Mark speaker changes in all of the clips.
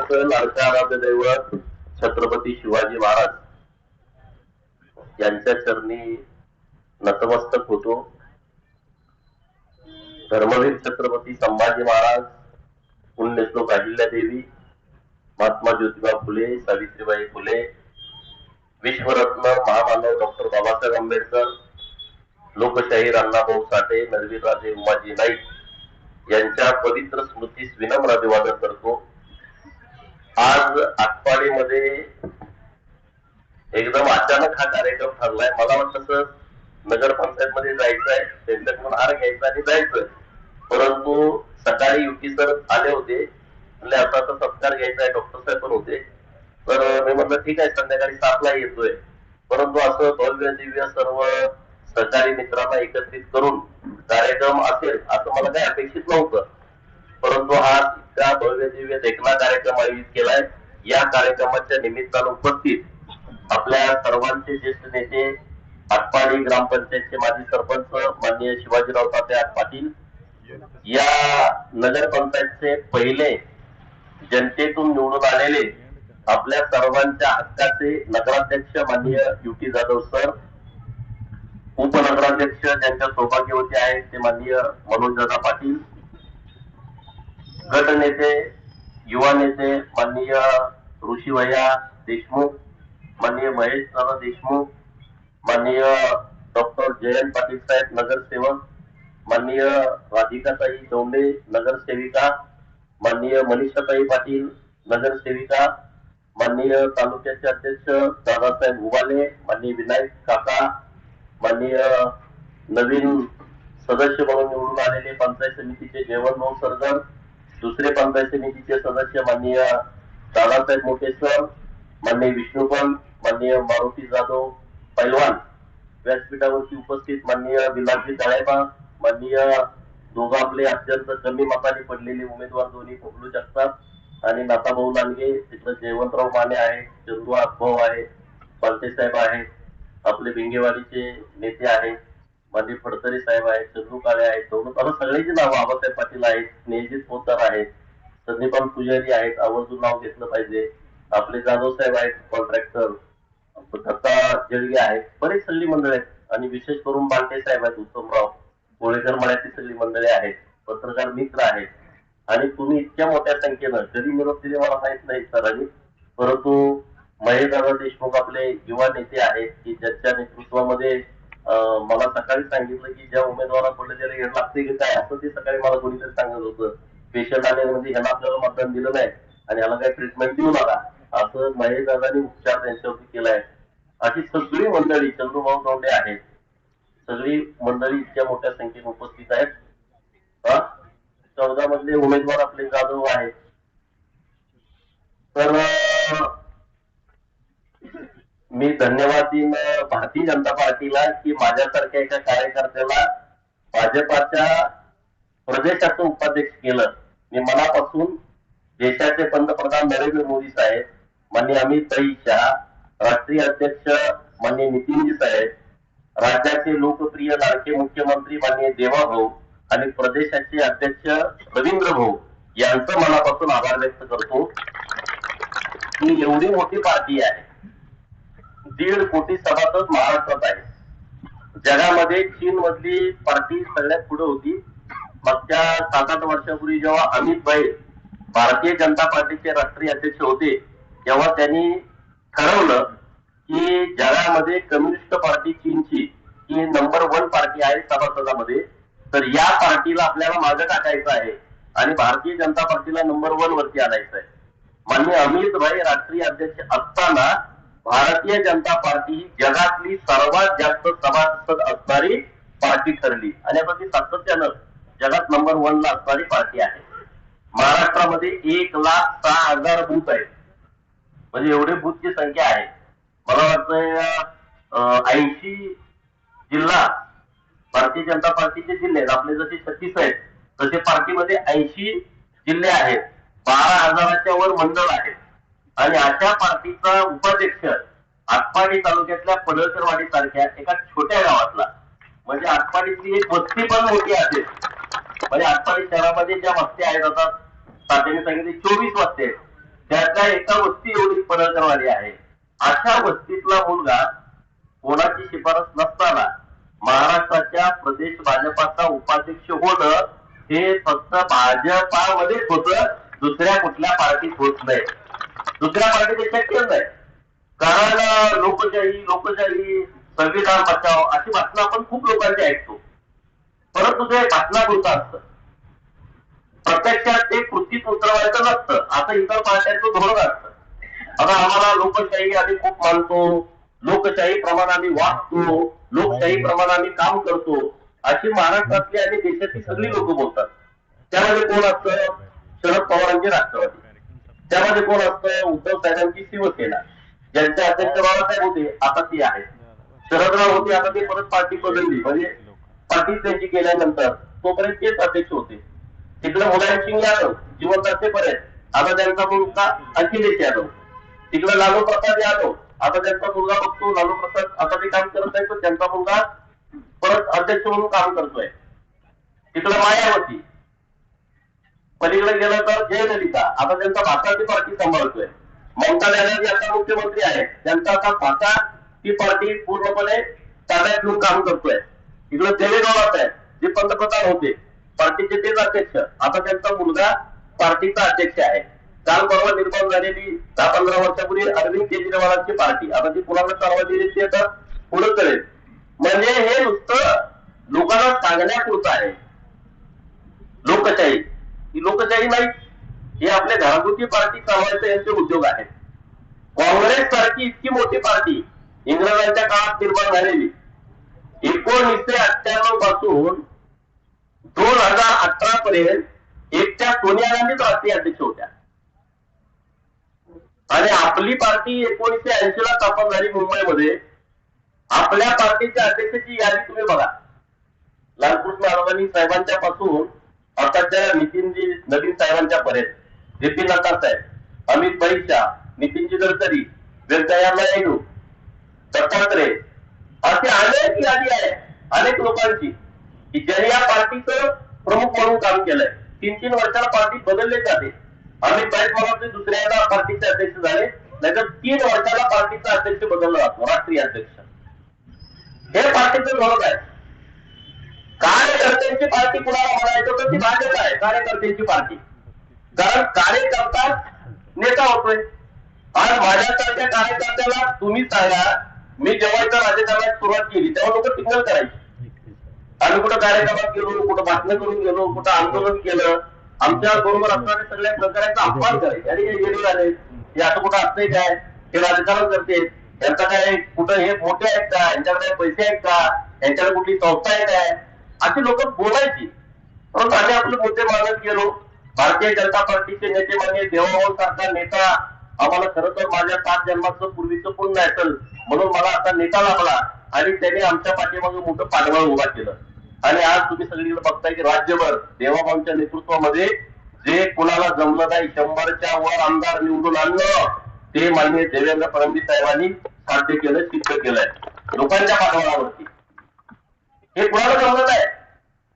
Speaker 1: सर्वांचं लाडकं आराध्य दैवत छत्रपती शिवाजी महाराज यांच्या चरणी नतमस्तक होतो. धर्मवीर छत्रपती संभाजी महाराज, पुण्यश्लोक अहिल्यादेवी, महात्मा ज्योतिबा फुले, सावित्रीबाई फुले, विश्वरत्न महामानव डॉक्टर बाबासाहेब आंबेडकर, लोकशाहीर अण्णाभाऊ साठे, नरवीरराजे उमाजी नाईक यांच्या पवित्र स्मृतीस विनम्र अभिवादन करतो. आज आटपाडीमध्ये एकदम अचानक हा कार्यक्रम ठरलाय. मला वाटतं नगरपंचायत मध्ये जायचंय, त्यांच्याकडून हार घ्यायचा आणि जायचं, परंतु सकाळी युती सर आले होते, म्हणजे आता सत्कार घ्यायचा आहे, डॉक्टर साहेब पण होते, तर मी म्हटलं ठीक आहे संध्याकाळी 7ला येतोय. परंतु असं भव्य दिव्य सर्व सहकारी मित्रांना एकत्रित करून कार्यक्रम असेल असं मला काही अपेक्षित नव्हतं, परंतु हा इतका भव्य दिव्य देखणा कार्यक्रम आयोजित केलाय. या कार्यक्रमाच्या निमित्तानं उपस्थित आपल्या सर्वांचे ज्येष्ठ नेते, आटपाडी ग्रामपंचायतचे माजी सरपंच माननीय शिवाजीराव तात्या पाटील, या नगरपंचायतचे पहिले जनतेतून निवडून आलेले आपल्या सर्वांच्या हक्काचे नगराध्यक्ष माननीय युटी जाधव सर, उपनगराध्यक्ष ज्यांच्या सौभाग्यवती आहेत ते माननीय मनोजदादा पाटील, गट नेते, युवा नेते माननीय ऋषीभैया देशमुख, माननीय महेश दादा देशमुख, माननीय डॉक्टर जयंत पाटील साहेब नगरसेवक, माननीय राधिकाताई दौंडे नगरसेविका, माननीय मनीषाताई पाटील नगरसेविका, माननीय तालुक्याचे अध्यक्ष दादासाहेब उबाले, माननीय विनायक काका, माननीय नवीन सदस्य म्हणून निवडून आलेले पंचायत समितीचे जयवंतभाऊ सरगर, दुसरे पंचायत समितीचे सदस्य माननीय दादासाहेब मोठेसर, माननीय विष्णुपंत, माननीय मारुती जाधव पैलवान, व्यासपीठावरती उपस्थित माननीय विलासजी तळेबा, माननीय दोघं आपले अत्यंत कमी मताने पडलेले उमेदवार दोन्ही पकडू शकतात आणि नाताभाऊ लांडगे, तिकडे जयवंतराव माने आहे, चंदू आखभाऊ आहे, पालटे साहेब आहेत, आपले भिंगेवाडीचे नेते आहेत, माननीय फडतरे साहेब आहेत, चंदू काळे आहेत, आता सगळ्यांची नावं, आबासाहेब पाटील आहेत, स्नेहजित पोतदार आहेत, संदीपान पुजारी आहेत, आवर्जून नाव घेतलं पाहिजे, आपले जाधव साहेब आहेत कॉन्ट्रॅक्टर, दत्ता जळगे आहेत, बरेच सल्ली मंडळ आहेत आणि विशेष करून बालटे साहेब आहेत, उत्तमराव कोळेकर मळ्याची सल्ली मंडळी आहेत, पत्रकार मित्र आहेत आणि तुम्ही इतक्या मोठ्या संख्येनं कधी निरोप दिले मला माहित नाही सरांनी, परंतु महेशदादा देशमुख आपले युवा नेते आहेत की ज्यांच्या नेतृत्वामध्ये मला सकाळी सांगितलं की ज्या उमेदवाराला पडलं त्याला हेड लागते की काय, असं ते सकाळी मला कोणीतरी सांगत होतं. पेशंट आले म्हणजे ह्याला आपल्याला मतदान दिलं नाही आणि ह्याला काही ट्रीटमेंट देऊ नका, असं महेशदादांनी उपचार त्यांच्यावरती केलाय. अशी सगळी मंडळी, चंद्रभाऊ दौंडे आहेत, सगळी मंडळी इतक्या मोठ्या संख्येने उपस्थित आहेत. 14 मधले उमेदवार आपले जाधव आहेत. तर मी धन्यवाद देईन भारतीय जनता पार्टीला की माझ्यासारख्या एका कार्यकर्त्याला भाजपाच्या प्रदेशाचं उपाध्यक्ष केलं. मी मनापासून देशाचे पंतप्रधान नरेंद्र मोदी साहेब, माननीय अमित शहा, राष्ट्रीय अध्यक्ष माननीय नितीनजी साहेब, राज्याचे लोकप्रिय लाडके मुख्यमंत्री माननीय देवाभाऊ आणि प्रदेशाचे अध्यक्ष रवींद्र भाऊ यांचं मनापासून आभार व्यक्त करतो की एवढी मोठी पार्टी आहे, 1.5 कोटी सभासद महाराष्ट्रात आहे. जगामध्ये चीन मधली पार्टी सगळ्यात पुढे होती. मागच्या 7-8 वर्षापूर्वी जेव्हा अमित भाई भारतीय जनता पार्टीचे राष्ट्रीय अध्यक्ष होते तेव्हा त्यांनी ठरवलं की जगामध्ये कम्युनिस्ट पार्टी चीनची ही नंबर 1 पार्टी आहे सभासदामध्ये, तर या पार्टीला आपल्याला मागे टाकायचं आहे आणि भारतीय जनता पार्टीला नंबर 1 वरती आणायचं आहे. माननीय अमित भाई राष्ट्रीय अध्यक्ष असताना भारतीय जनता पार्टी ही जगातली सर्वात जास्त सभासद असणारी पार्टी ठरली आणि आता ती सातत्यानं जगात नंबर 1 ला असणारी पार्टी आहे. महाराष्ट्रामध्ये 1,06,000 बूथ आहेत, म्हणजे एवढे बूथची संख्या आहे. मला वाटतं 80 जिल्हा भारतीय जनता पार्टीचे जिल्हे आहेत, आपले जसे 36 आहेत तसे पार्टीमध्ये 80 जिल्हे आहेत, 12,000च्या वर मंडळ आहेत आणि अशा पार्टीचा उपाध्यक्ष आटपाडी तालुक्यातल्या पडळकरवाडी सारख्या एका छोट्या गावातला, म्हणजे आटपाडीची एक वस्ती पण मोठी असेल, म्हणजे आटपाडी शहरामध्ये ज्या वस्त्या आहेत, आता तात्याने सांगितले 24 वस्त्या आहेत, त्यातल्या एका वस्ती एवढी पडळकरवाडी आहे. अशा वस्तीतला मुलगा कोणाची शिफारस नसताना महाराष्ट्राच्या प्रदेश भाजपाचा उपाध्यक्ष होणं हे फक्त भाजपामध्येच होतं, दुसऱ्या कुठल्या पार्टीत होत नाही, दुसऱ्या पार्टीत शक्य नाही. कारण लोकशाही लोकशाही संविधान बचाव अशी भाषणं आपण खूप लोकांची ऐकतो, परंतु ते भाषणापुरतं असतं, प्रत्यक्षात ते कृतीत उतरवायचं नसतं. असं इतर पार्ट्यांचं धोरण असतं. आता आम्हाला लोकशाही आम्ही खूप मानतो, लोकशाही प्रमाणे आम्ही वागतो, लोकशाही प्रमाणे आम्ही काम करतो, अशी महाराष्ट्रातली आणि देशातली सगळी लोक बोलतात. त्यामध्ये कोण असतं? शरद पवारांची राष्ट्रवादी, त्यामध्ये कोण असतं? उद्धव साहेबांची शिवसेना, ज्यांचे अध्यक्ष बाळासाहेब होते आता ती आहे, शरदराव होते आता ते परत पार्टी बदलली, म्हणजे पार्टी त्यांची केल्यानंतर तोपर्यंत तेच अध्यक्ष होते. तिकडे मुलायमसिंग यादव जिवंत असेपर्यंत आता त्यांचा मुलगा अखिलेश यादव, तिकडे लालू प्रसाद यादव आता त्यांचा मुलगा बघतो, लालू प्रसाद आता ते काम करत आहे, तर त्यांचा मुलगा परत अध्यक्ष म्हणून काम करतोय. तिकडे मायावती, पलीकडे गेलं तर जयललिता आता त्यांचा भाजपाची पार्टी सांभाळतोय. ममता बॅनर्जी आता मुख्यमंत्री आहेत, त्यांचा आता भाजपा ती पार्टी पूर्णपणे ताब्यात घेऊन काम करतोय. तिकडे देवेगौडा आहेत जे पंतप्रधान होते, पार्टीचे तेच अध्यक्ष, आता त्यांचा मुलगा पार्टीचा अध्यक्ष आहे. काल परवा निर्माण झालेली 10-15 वर्षापूर्वी अरविंद केजरीवालांची पार्टी आता ती कुणाला चालवायची ते आता पुढे करेल. म्हणजे हे नुसतं लोकांना सांगण्यापुरतं आहे. लोकशाही ही लोकशाही नाही, हे आपल्या घराघुती पार्टी चालवायचं यांचे उद्योग आहेत. काँग्रेस सारखी इतकी मोठी पार्टी इंग्रजांच्या काळात निर्माण झालेली 1998 पासून 2018 पर्यंत एकट्या सोनिया गांधीच राष्ट्रीय अध्यक्ष होत्या. आणि आपली पार्टी 1980 ला स्थापन झाली मुंबईमध्ये. आपल्या पार्टीच्या अध्यक्षाची यादी तुम्ही बघा, लालकृष्ण अडवाणी साहेबांच्या पासून आताच्या नितीनजी नवीन साहेबांच्या पर्यंत, जेपी नड्डा साहेब, अमित भाई शाह, नितीनजी गडकरी, व्यंकय्या नायडू, दत्तात्रय, अशी अनेक यादी आहे अनेक लोकांची की ज्यांनी या पार्टीचं प्रमुख म्हणून काम केलंय. 3-3 वर्षाला पार्टी बदलले जाते. अमित भाई मला ते दुसऱ्याला पार्टीचे अध्यक्ष झाले, नाहीतर 3 वर्षाला पार्टीचा अध्यक्ष बदलला जातो, राष्ट्रीय अध्यक्ष. हे पार्टीचं धोरण आहे. कार्यकर्त्यांची पार्टी कुणाला म्हणायचं तर ती भाजप आहे, कार्यकर्त्यांची पार्टी. कारण कार्यकर्ता नेता होतोय. आज माझ्यासारख्या कार्यकर्त्याला तुम्ही सांगा, मी जेव्हा इथं राजकारणात सुरुवात केली तेव्हा लोक टिंगल करायची. आम्ही कुठं कार्यक्रमात गेलो, कुठं भाषण करून गेलो, कुठं आंदोलन केलं, आमच्या बरोबर असणाऱ्या सगळ्या प्रकारांचा अपमान करायचे. आणि हे गेले झाले, हे असं कुठं असतंय काय, हे राजकारण करते, यांचा काय कुठं हे मोठे आहेत का, यांच्याकडे पैसे आहेत का, यांच्याकडे कुठली संस्था आहे काय, अशी लोक बोलायची. परंतु आम्ही आपले मुद्दे मानत गेलो. भारतीय जनता पार्टीचे नेते मान्य देवाभाऊ सारखा नेता आम्हाला खरं तर माझ्या 7 जन्माचं पूर्वीचं पुण्य असेल म्हणून मला आता नेता लाभला आणि त्याने आमच्या पाठीमागे मोठं पाठबळ उभा केलं. आणि आज तुम्ही सगळीकडे बघताय की राज्यभर देवाभाऊंच्या नेतृत्वामध्ये जे कुणाला जमलं नाही 100च्या वर आमदार निवडून आणलं ते माननीय देवेंद्र फडणवीस साहेबांनी साध्य केलं, सिद्ध केलंय लोकांच्या पाठबळावरती. हे कुणाला जमलं नाही.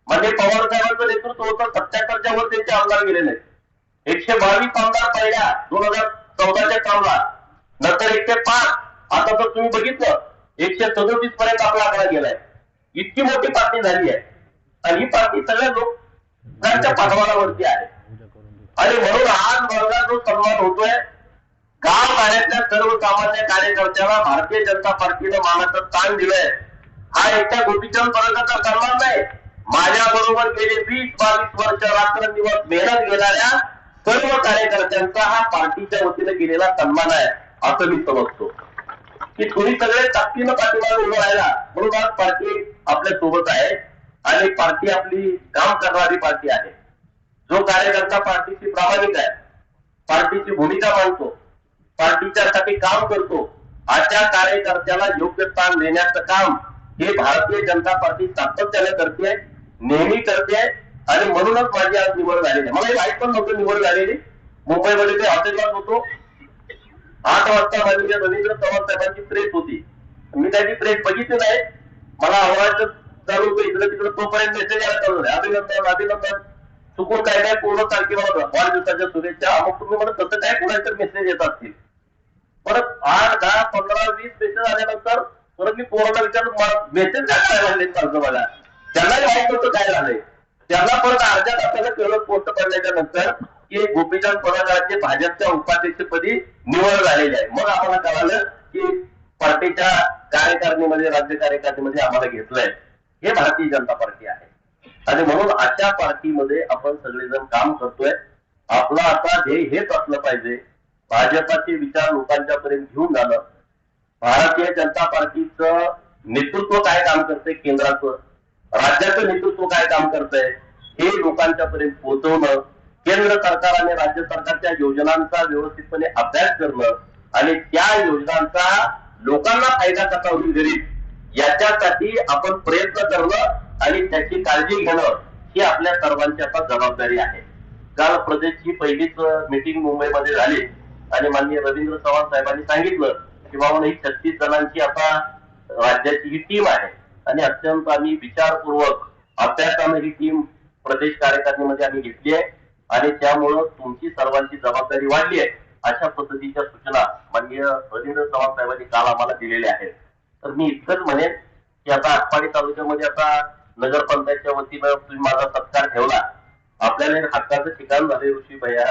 Speaker 1: म्हणजे पवार साहेबांचं नेतृत्व होतं, 77च्या वर त्यांचे आमदार गेले नाहीत. 122 आमदार पहिल्या 2014च्या कामला, नंतर 105, आता तर तुम्ही बघितलं 137 पर्यंत आपला आकडा गेलाय. इतकी मोठी पार्टी झाली आहे आणि ही पार्टी सगळ्या लोकांच्या पाठबळावरती आहे. आणि म्हणून आज मला जो सन्मान होतोय, गाव पाड्यातल्या सर्वसामान्य कार्यकर्त्याला भारतीय जनता पार्टीनं मानाचं स्थान दिलंय. हा एकट्या गोपीचंद पडळकरचा सन्मान नाही, माझ्या बरोबर गेले 20-22 वर्ष रात्रंदिवस मेहनत घेणाऱ्या सर्व कार्यकर्त्यांचा हा पार्टीच्या वतीने केलेला सन्मान आहे असं मी समजतो. की तुम्ही सगळे ताकदीनं पाठीमागे उभं राहिला म्हणून आज पार्टी आपल्या सोबत आहे आणि पार्टी आपली काम करणारी पार्टी आहे. जो कार्यकर्ता पार्टीची प्रामाणिक आहे, पार्टीची भूमिका मांडतो, पार्टीच्यासाठी काम करतो, अशा कार्यकर्त्याला योग्य स्थान देण्याचं काम हे भारतीय जनता पार्टी सातत्याने करते, नेहमी करते. आणि म्हणूनच माझी आज निवड झालेली आहे. मला हे माहित पण नव्हतं निवड झालेली. मुंबईमध्ये ते हॉटेललाच होतो, 8 वाजता माझी रवींद्र चव्हाण साहेबांची प्रेस होती. मी त्याची प्रेस बघितली नाही, मला आवडायचं चालू होतं इकडे तिकडे, तोपर्यंत मेसेज यायला चालू आहे, अभिनंदन अभिनंदन. चुकून काय काय पूर्ण तारखेला वाढदिवसाच्या शुभेच्छा मग तुम्ही म्हणत तसं काय कोणाचे मेसेज येत असतील. परत 8, 10, 15, 20 मेसेज आल्यानंतर परत मी पोराला विचारलं मेसेज काय लागले सांगतो मला. त्यांनाही माहित होतं काय झालंय. त्यांना परत अर्ध्या तासाला कळत पोस्ट पडल्याच्या नंतर की गोपीचंद पडळकरांचे भाजपच्या उपाध्यक्षपदी निवड झालेली आहे. मग आम्हाला कळालं की पार्टीच्या कार्यकारिणीमध्ये राज्य कार्यकारिणीमध्ये आम्हाला घेतलंय. हे भारतीय जनता पार्टी आहे आणि म्हणून अशा पार्टीमध्ये आपण सगळेजण काम करतोय. आपला आता ध्येय हेच असलं पाहिजे, भाजपाचे विचार लोकांच्या पर्यंत घेऊन जाणं. भारतीय जनता पार्टीचं नेतृत्व काय काम करते, केंद्राचं राज्याचं नेतृत्व काय काम करतंय हे लोकांच्या पर्यंत पोहोचवणं, केंद्र सरकार आणि राज्य सरकारच्या योजनांचा व्यवस्थितपणे अभ्यास करणं आणि त्या योजनांचा लोकांना फायदा कसा होईल गरीब याच्यासाठी आपण प्रयत्न करणं आणि त्याची काळजी घेणं ही आपल्या सर्वांची आता जबाबदारी आहे. काल प्रदेशची पहिलीच मीटिंग मुंबईमध्ये झाली आणि माननीय रवींद्र चव्हाण साहेबांनी सांगितलं की बाबा ही 36 जणांची आता राज्याची ही टीम आहे आणि अत्यंत आम्ही विचारपूर्वक अभ्यासाने ही टीम प्रदेश कार्यकारिणीमध्ये आम्ही घेतली आहे आणि त्यामुळं तुमची सर्वांची जबाबदारी वाढली आहे अशा पद्धतीच्या सूचना माननीय रवींद्र चव्हाण साहेबांनी काल आम्हाला दिलेल्या आहेत. तर मी इतकंच म्हणेन की आता आटपाडी तालुक्यामध्ये आता नगरपंचायतच्या वतीनं तुम्ही माझा सत्कार ठेवला. आपल्याला हक्काचं ठिकाण झाले ऋषी भैया.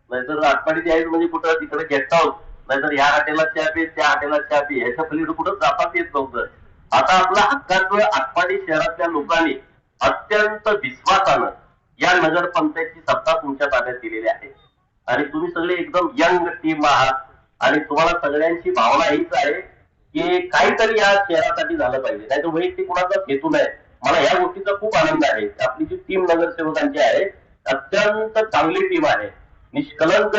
Speaker 1: नाहीतर आटपाडी यायचं म्हणजे कुठं तिकडे गेस्ट हाऊस, नाहीतर ह्या हॉटेलला चहा पी त्या हॉटेलला चहा पी ह्याच्या पलीकडे कुठं जातात येत नव्हतं. आता आपलं हक्काचं आटपाडी शहरातल्या लोकांनी अत्यंत विश्वासानं या नगरपंचायतची सत्ता तुमच्या ताब्यात दिलेली आहे आणि तुम्ही सगळे एकदम यंग टीम आहात आणि तुम्हाला सगळ्यांची भावना हीच आहे की काहीतरी या शहरासाठी झालं पाहिजे. नाही तर वैयक्तिक कुणाचाच हेतू नाही. मला या गोष्टीचा खूप आनंद आहे. आपली जी टीम नगरसेवकांची आहे अत्यंत चांगली टीम आहे, निष्कलंक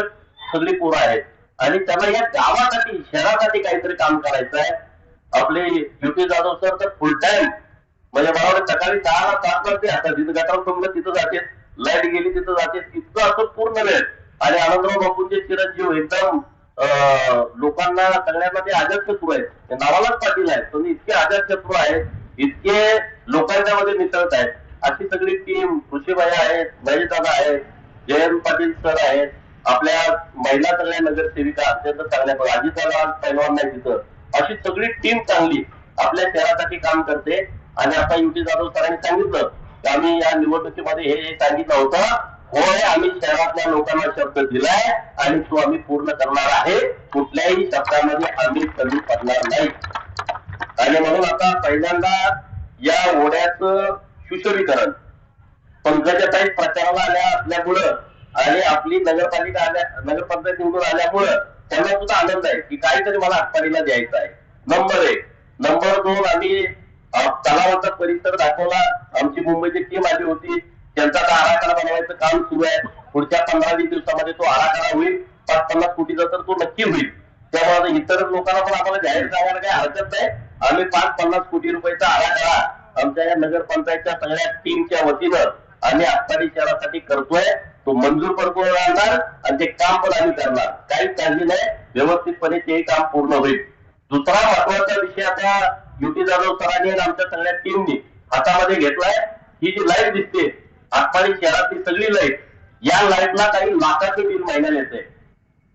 Speaker 1: सगळी पोरं आहेत आणि त्यांना या गावासाठी शहरासाठी काहीतरी काम करायचं आहे. आपले युटी जाधव सर तर फुल टाइम म्हणजे मला सकाळी 6 ला 7 वाजते आता तिथं गटार तुमचं तिथं जाते, लाईट गेली तिथं जाते, तिथं असं पूर्ण वेळ. आणि आनंदराव बापूंचे चिरंजीव एकदम लोकांना सगळ्यांना ते अजातशत्रू आहेत, नावालाच पाटील आहेत, तुम्ही इतके अजातशत्रू आहेत, इतके लोकांच्या मध्ये मिसळत आहेत. अशी सगळी टीम ऋषीबाई आहेत, महेशदादा आहेत, जयंत पाटील सर आहेत, आपल्या महिला सगळ्या नगरसेविका अत्यंत चांगल्या, अजितदादा पैलवान नाही तिथं, अशी सगळी टीम चांगली आपल्या शहरासाठी काम करते. आणि आता युटी जाधव सरांनी सांगितलं की आम्ही या निवडणुकीमध्ये हे सांगितलं होतं, होय आम्ही शहरातल्या लोकांना शब्द दिलाय आणि तो आम्ही पूर्ण करणार आहे. कुठल्याही शब्दामध्ये आम्ही कमी पडणार नाही. आणि म्हणून आता पहिल्यांदा या ओढ्याचं सुशोभीकरण पंकजाताई प्रचाराला आल्या असल्यामुळं आणि आपली नगरपालिका नगरपंचायत निवडून आल्यामुळं त्यांना सुद्धा आनंद आहे की काहीतरी मला आटपाडीला द्यायचं आहे. नंबर 1. नंबर 2, आम्ही तलावाचा परिसर दाखवला. आमची मुंबईची टीम आली होती, त्यांचा आता आराखडा बनवायचं काम सुरू आहे. पुढच्या 15-20 दिवसामध्ये तो आराखडा होईल. 5-50 कोटीचा तर तो नक्की होईल. त्यामुळे इतर लोकांना पण आम्हाला जाहीर करायला काही हरकत नाही. आम्ही 5-50 कोटी रुपयाचा आराखडा आमच्या या नगरपंचायतच्या सगळ्या टीमच्या वतीनं आम्ही आटपाडी शहरासाठी करतोय. तो मंजूर पण करून आणणार आणि ते काम पण आम्ही करणार. काहीच काळजी नाही, व्यवस्थितपणे ते काम पूर्ण होईल. दुसरा महत्वाचा विषय आता युटी जाधव सरांनी आणि आमच्या सगळ्या टीमनी हातामध्ये घेतलाय. ही जी लाईट दिसते आटपाडी शहरातली सगळी लाईट, या लाईटला काही लाखाचे बिल महिन्याला येते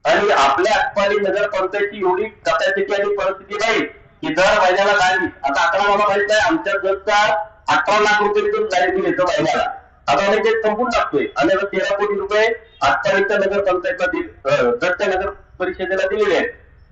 Speaker 1: आणि आपल्या आटपाडी नगरपंचायतची एवढी कपॅसिटी आणि परिस्थिती नाही की दर महिन्याला लाईट. आता आकडा मला माहित आहे, आमच्या जगचा 18 लाख रुपये लाईट बिल येतं महिन्याला. आता आम्ही ते संपून टाकतोय आणि 13 कोटी रुपये आटपाडीच्या नगरपंचायतला जगच्या नगर परिषदेला दिलेले आहेत.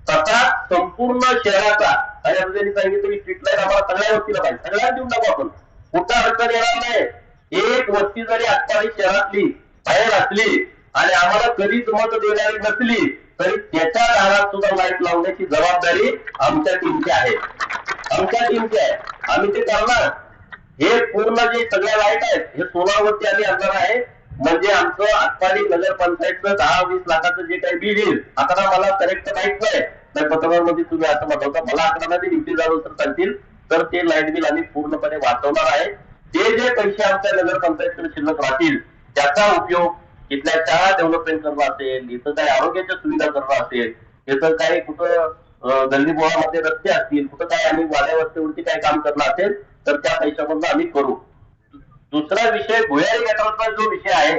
Speaker 1: तसा संपूर्ण शहराचा आणि त्यांनी सांगितलं की स्ट्रीट लाईट आम्हाला सगळ्या वस्तीला पाहिजे, सगळ्यांना देऊन टाकू आपण, कुठं अडचण येणार नाही. एक वस्ती जरी आटपाडी शहरातली बाहेर असली आणि आम्हाला कधीच मत देणारी नसली तरी त्याच्या दारात सुद्धा लाईट लावण्याची जबाबदारी आमच्या टीमची आहे, आमच्या टीमची आहे. आम्ही ते करणार. हे पूर्ण जे सगळ्या लाईट आहेत हे सोलारवरती आम्ही आणणार आहे. म्हणजे आमचं आटपाडी नगरपंचायतचं 10-20 लाखाचं जे काही बिल येईल, आकडा मला करेक्ट माहित नाही, पत्रकारांमध्ये तुम्ही असं म्हणता मला आकडा नाही युटी जाधव सर सांगतील, तर ते लाईट बिल आम्ही पूर्णपणे वाचवणार आहे. ते जे पैसे आमच्या नगरपंचायतकडे शिल्लक राहतील त्याचा उपयोग इथल्या शाळा डेव्हलपमेंट करणं असेल, इथं काही आरोग्याच्या सुविधा करणं असेल, इथं काही कुठं गल्लीबोळामध्ये रस्ते असतील, कुठं काय आम्ही वाड्या वस्तीवरती काय काम करणं असेल तर त्या पैशामधून आम्ही करू. दुसरा विषय भुयारी गटाराचा जो विषय आहे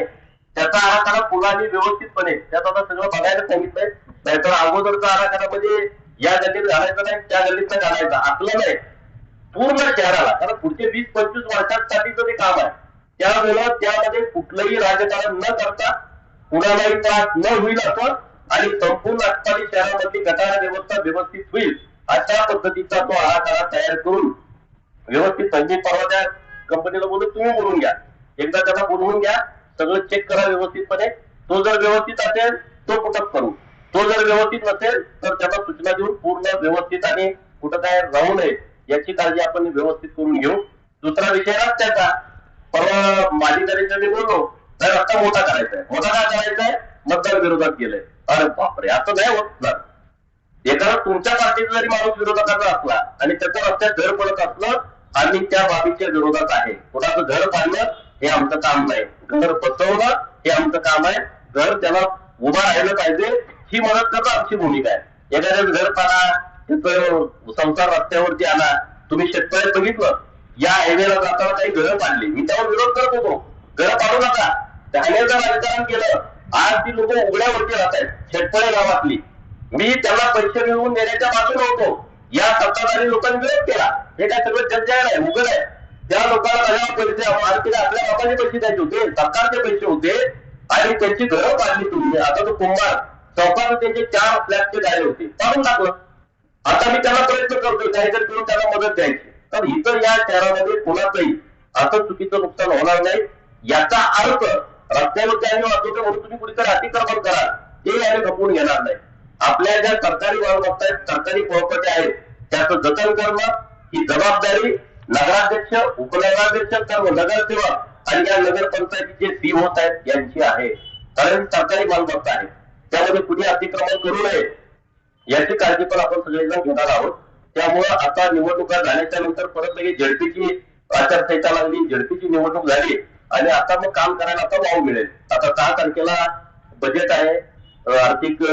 Speaker 1: त्याचा आराखडा पुन्हा व्यवस्थितपणे त्यात आता सगळं बघायला सांगितलंय. नाहीतर अगोदरचा आराखड्यामध्ये या गल्लीत घालायचं नाही त्या गल्लीत घालायचं आपलं नाही पूर्ण शहराला, कारण पुढचे 20-25 वर्षांसाठीचं ते काम आहे. त्यामुळं त्यामध्ये कुठलंही राजकारण न करता कुणालाही त्रास न होईल असं आणि संपूर्ण आटपाडी शहरामधली गटार व्यवस्था व्यवस्थित होईल अशा पद्धतीचा तो आराखडा तयार करून व्यवस्थित संजय परवा त्या कंपनीला बोलून तुम्ही बोलून घ्या, एकदा त्यांना बोलवून घ्या, सगळं चेक करा व्यवस्थितपणे. तो जर व्यवस्थित असेल तो कुठं करू, तो जर व्यवस्थित नसेल तर त्याला सूचना देऊन पूर्ण व्यवस्थित आणि कुठं काय राहू नये याची काळजी आपण व्यवस्थित करून घेऊ. दुसरा विषय रस्त्याचा, परवा मालिकारीचा मी बोललो तर रस्ता मोठा करायचा आहे. मोठा काय करायचा आहे, मतदार विरोधात गेलंय. अरे बापरे, असं नाही होत ना. एखादा तुमच्या पार्टीचा जरी माणूस विरोधाचा असला आणि त्याचं रस्त्यात घर पडत असलं आम्ही त्या बाबीच्या विरोधात आहे. कोणाचं घर पाडणं हे आमचं काम नाही, घर बसवणं हे आमचं काम आहे. घर त्याला उभं राहिलं पाहिजे ही मदत करणं आमची भूमिका आहे. एखाद्याचं घर पाडा, त्याचं संसार रस्त्यावरती आला. तुम्ही शेतकऱ्यात बघितलं या हायवेला जाताना काही घरं पाडली, मी त्यावर विरोध करत होतो. घरं पाडू नका, हायवेचं राजकारण केलं. आज ती लोक उघड्यावरती राहत आहेत शेतकरी गावातली. मी त्यांना पैसे मिळवून देण्याच्या बाजूने होतो, या सत्ताधारी लोकांनी विरोध केला. हे काय सगळं जग जाहीर आहे, उघड आहे. त्या लोकांना माझ्या पैसे आपल्या लोकांचे पैसे द्यायचे होते, सरकारचे पैसे होते आणि त्यांची घरं पाडली तुम्ही. आता तो कुंभार चौकात त्यांचे 4 फ्लॅटचे गाडे होते, पाडून टाकलं. आता मी त्याला प्रयत्न करतोय काहीतरी करून त्याला मदत द्यायची. तर इथं या शहरामध्ये कोणाचंही असं चुकीचं नुकसान होणार नाही. याचा अर्थ रस्त्यावरती आम्ही वाचवतो म्हणून तुम्ही कुठेतरी अतिक्रमण करा ते आम्ही खपवून घेणार नाही. आपल्या ज्या सरकारी मालमत्ता आहेत, सरकारी प्रॉपर्टी आहेत त्याचं जतन करणं ही जबाबदारी नगराध्यक्ष, उपनगराध्यक्ष, सर्व नगरसेवक आणि या नगरपंचायतीचे सी होत आहेत यांची आहे. कारण सरकारी मालमत्ता आहे त्यामध्ये कुठे अतिक्रमण करू नये याची काळजी पण आपण सगळेजण घेणार आहोत. त्यामुळं आता निवडणुका झाल्याच्या नंतर परत लगेच झडपीची आचारसंहिता लागली, झडपीची निवडणूक झाली आणि आता मग काम करायला आता वाव मिळेल. आता 6 तारखेला बजेट आहे, आर्थिक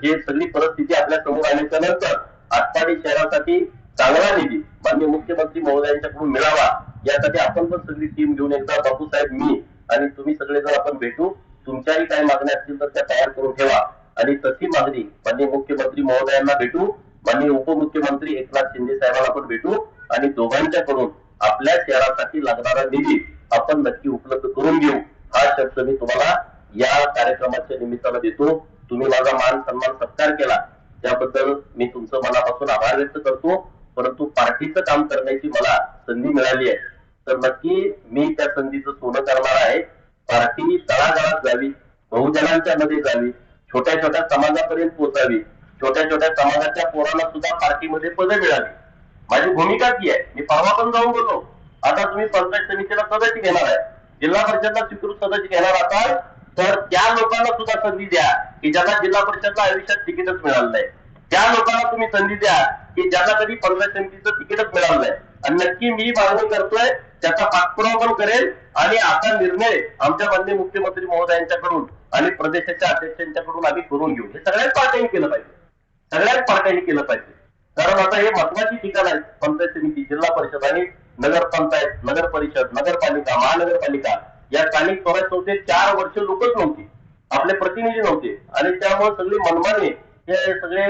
Speaker 1: जे सगळी परिस्थिती आपल्या समोर आल्याच्या नंतर आटपाडी शहरासाठी चांगला निधी माननीय मुख्यमंत्री महोदयांच्याकडून मिळावा यासाठी आपण पण सगळी टीम घेऊन एकदा बापूसाहेब, मी आणि तुम्ही सगळेजण आपण भेटू. तुमच्याही काही मागण्या असतील तर त्या तयार करून ठेवा आणि तशी मागणी माननीय मुख्यमंत्री महोदयांना भेटू, माननीय उपमुख्यमंत्री एकनाथ शिंदे साहेबांना आपण भेटू आणि दोघांच्याकडून आपल्या शहरासाठी लागणारा निधी आपण नक्की उपलब्ध करून घेऊ. हा शब्द मी तुम्हाला या कार्यक्रमाच्या निमित्तानं देतो. तुम्ही माझा मान सन्मान सत्कार केला त्याबद्दल मी तुमचं मनापासून आभार व्यक्त करतो. परंतु पार्टीचं काम करण्याची मला संधी मिळाली आहे तर नक्की मी त्या संधीचं सोनं करणार आहे. पार्टी तळागाळात जावी, बहुजनांच्या मध्ये जावी, छोट्या छोट्या समाजापर्यंत पोहोचावी, छोट्या छोट्या समाजाच्या पोरांना सुद्धा पार्टीमध्ये पदं मिळावी. माझी भूमिका ती आहे. मी परवा पण जाऊन बोललो, आता तुम्ही पंचायत समितीला सदस्य घेणार आहे, जिल्हा परिषदला स्वीकृत सदस्य घेणार असाल तर त्या लोकांना सुद्धा संधी द्या की ज्यांना जिल्हा परिषदला आयुष्यात तिकीटच मिळालं नाही. त्या लोकांना तुम्ही संधी द्या की ज्यांना कधी पंचायत समितीचं तिकीटच मिळालं नाही. आणि नक्की मी मागणी करतोय त्याचा पाठपुरावा पण करेल आणि आता निर्णय आमच्या माननीय मुख्यमंत्री महोदयांच्याकडून आणि प्रदेशाच्या अध्यक्षांच्याकडून आम्ही करून घेऊ. हे सगळ्याच पार्ट्यांनी केलं पाहिजे, सगळ्याच पार्ट्यांनी केलं पाहिजे. कारण आता हे महत्वाची ठिकाण आहेत पंचायत समिती, जिल्हा परिषद आणि नगरपंचायत, नगर परिषद, नगरपालिका, महानगरपालिका या स्थानिक स्वराज्य संस्थेत 4 वर्ष लोकच नव्हती, आपले प्रतिनिधी नव्हते आणि त्यामुळे सगळी मनमानी हे सगळे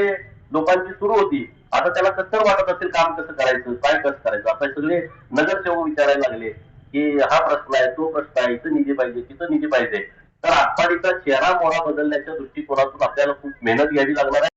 Speaker 1: लोकांची सुरू होती. आता त्याला कसं वाटत असेल काम कसं करायचं, काय कसं करायचं. आता सगळे नगरसेवक विचारायला लागले की हा प्रश्न आहे, तो प्रश्न आहे, इथं निधी पाहिजे, तिथं निधी पाहिजे. तर आटपाडीचा चेहरा मोहरा बदलण्याच्या दृष्टिकोनातून आपल्याला खूप मेहनत घ्यावी लागणार आहे.